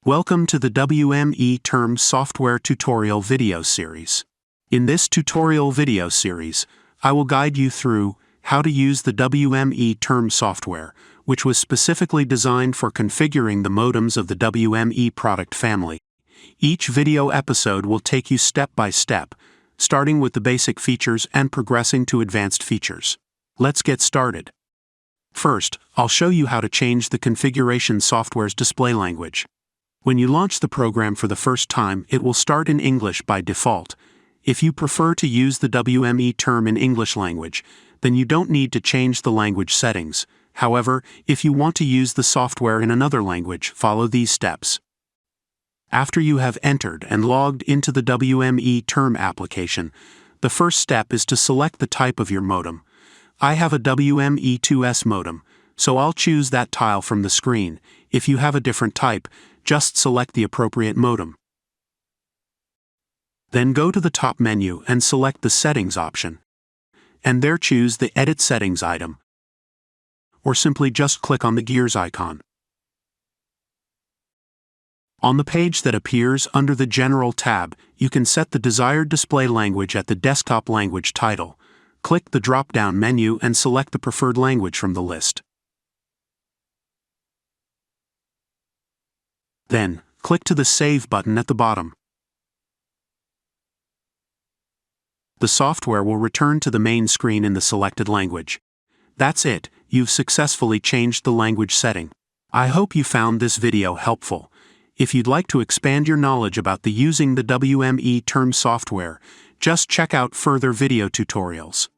Welcome to the WME Term Software Tutorial video series. In this tutorial video series, I will guide you through how to use the WME Term software, which was specifically designed for configuring the modems of the WME product family. Each video episode will take you step by step, starting with the basic features and progressing to advanced features. Let's get started. First, I'll show you how to change the configuration software's display language. When you launch the program for the first time, it will start in English by default. If you prefer to use the WME term in English language, then you don't need to change the language settings. However, if you want to use the software in another language, follow these steps. After you have entered and logged into the WME term application, the first step is to select the type of your modem. I have a WME2S modem, so I'll choose that tile from the screen. If you have a different type, just select the appropriate modem. Then go to the top menu and select the Settings option. And there choose the Edit Settings item. Or simply just click on the gears icon. On the page that appears under the General tab, you can set the desired display language at the desktop language title. Click the drop-down menu and select the preferred language from the list. Then, click to the Save button at the bottom. The software will return to the main screen in the selected language. That's it, you've successfully changed the language setting. I hope you found this video helpful. If you'd like to expand your knowledge about using the WME term software, just check out further video tutorials.